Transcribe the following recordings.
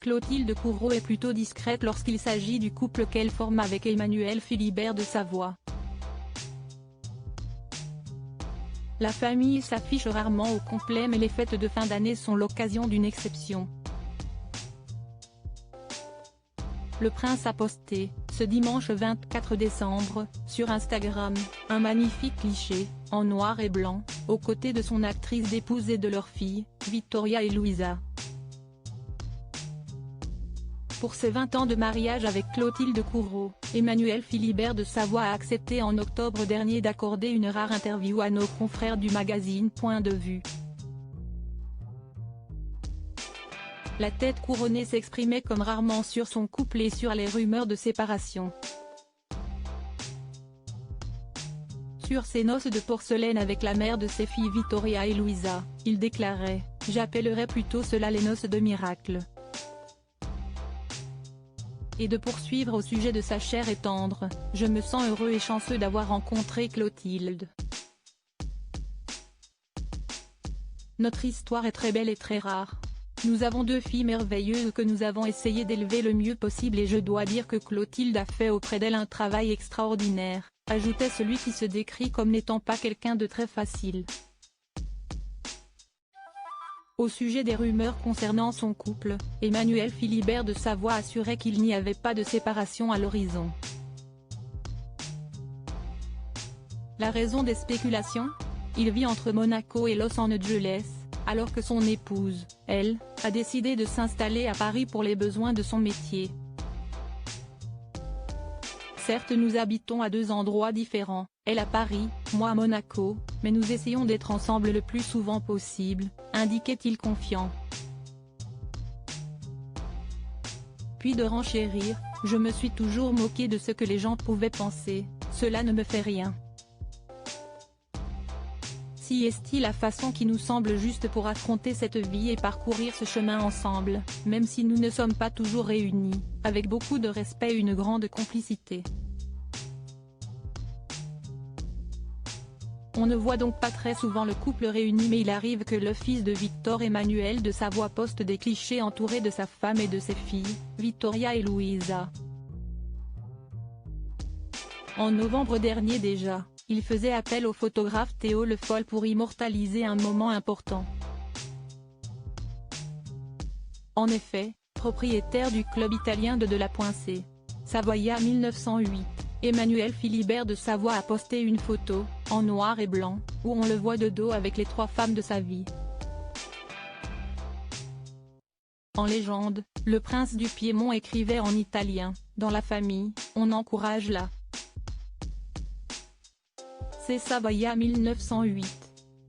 Clotilde Courreau est plutôt discrète lorsqu'il s'agit du couple qu'elle forme avec Emmanuel Philibert de Savoie. La famille s'affiche rarement au complet, mais les fêtes de fin d'année sont l'occasion d'une exception. Le prince a posté, ce dimanche 24 décembre, sur Instagram, un magnifique cliché, en noir et blanc, aux côtés de son actrice d'épouse et de leur fille, Vittoria et Louisa. Pour ses 20 ans de mariage avec Clotilde Courreau, Emmanuel Philibert de Savoie a accepté en octobre dernier d'accorder une rare interview à nos confrères du magazine Point de vue. La tête couronnée s'exprimait comme rarement sur son couple et sur les rumeurs de séparation. Sur ses noces de porcelaine avec la mère de ses filles Vittoria et Louisa, il déclarait « J'appellerais plutôt cela les noces de miracle ». Et de poursuivre au sujet de sa chère et tendre « Je me sens heureux et chanceux d'avoir rencontré Clotilde. Notre histoire est très belle et très rare. Nous avons 2 filles merveilleuses que nous avons essayé d'élever le mieux possible et je dois dire que Clotilde a fait auprès d'elle un travail extraordinaire », ajoutait celui qui se décrit comme n'étant pas quelqu'un de très facile. Au sujet des rumeurs concernant son couple, Emmanuel Philibert de Savoie assurait qu'il n'y avait pas de séparation à l'horizon. La raison des spéculations ? Il vit entre Monaco et Los Angeles, alors que son épouse, elle, a décidé de s'installer à Paris pour les besoins de son métier. Certes, nous habitons à 2 endroits différents, elle à Paris, moi à Monaco, mais nous essayons d'être ensemble le plus souvent possible, indiquait-il confiant. Puis de renchérir, je me suis toujours moqué de ce que les gens pouvaient penser, cela ne me fait rien. Si est-il la façon qui nous semble juste pour affronter cette vie et parcourir ce chemin ensemble, même si nous ne sommes pas toujours réunis, avec beaucoup de respect et une grande complicité. On ne voit donc pas très souvent le couple réuni, mais il arrive que le fils de Victor Emmanuel de Savoie poste des clichés entouré de sa femme et de ses filles, Vittoria et Louisa. En novembre dernier déjà, il faisait appel au photographe Théo Le Foll pour immortaliser un moment important. En effet, propriétaire du club italien de la Poincée, Savoia 1908, Emmanuel Philibert de Savoie a posté une photo, en noir et blanc, où on le voit de dos avec les 3 femmes de sa vie. En légende, le prince du Piémont écrivait en italien « Dans la famille, on encourage la ». C'est Savoia 1908.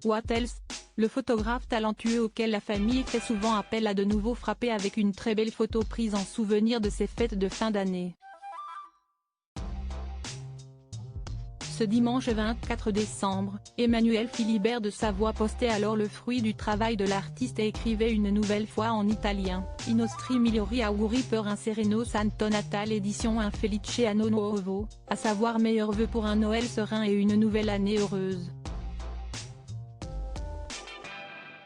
What else ? Le photographe talentueux auquel la famille fait souvent appel a de nouveau frappé avec une très belle photo prise en souvenir de ses fêtes de fin d'année. Ce dimanche 24 décembre, Emmanuel Philibert de Savoie postait alors le fruit du travail de l'artiste et écrivait une nouvelle fois en italien « I nostri migliori auguri per un sereno Santo Natale édition un Felice anno nuovo », à savoir meilleurs vœux pour un Noël serein et une nouvelle année heureuse.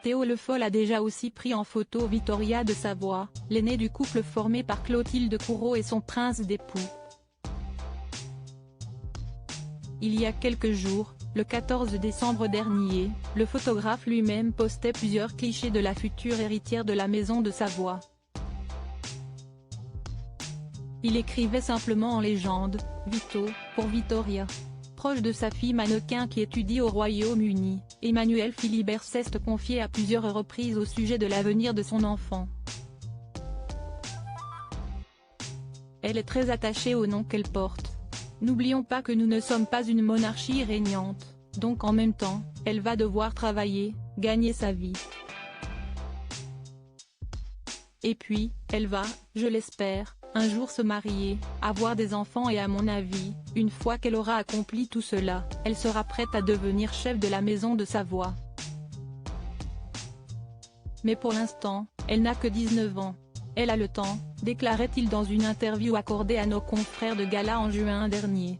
Théo Le Foll a déjà aussi pris en photo Vittoria de Savoie, l'aînée du couple formé par Clotilde Courreau et son prince d'époux. Il y a quelques jours, le 14 décembre dernier, le photographe lui-même postait plusieurs clichés de la future héritière de la maison de Savoie. Il écrivait simplement en légende, Vito, pour Vittoria. Proche de sa fille mannequin qui étudie au Royaume-Uni, Emmanuel Philibert s'est confié à plusieurs reprises au sujet de l'avenir de son enfant. Elle est très attachée au nom qu'elle porte. N'oublions pas que nous ne sommes pas une monarchie régnante, donc en même temps, elle va devoir travailler, gagner sa vie. Et puis, elle va, je l'espère, un jour se marier, avoir des enfants et à mon avis, une fois qu'elle aura accompli tout cela, elle sera prête à devenir chef de la maison de Savoie. Mais pour l'instant, elle n'a que 19 ans. Elle a le temps, déclarait-il dans une interview accordée à nos confrères de Gala en juin dernier.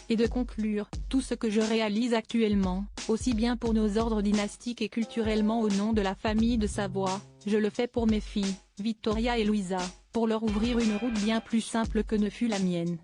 Et de conclure, tout ce que je réalise actuellement, aussi bien pour nos ordres dynastiques et culturellement au nom de la famille de Savoie, je le fais pour mes filles, Victoria et Louisa, pour leur ouvrir une route bien plus simple que ne fut la mienne.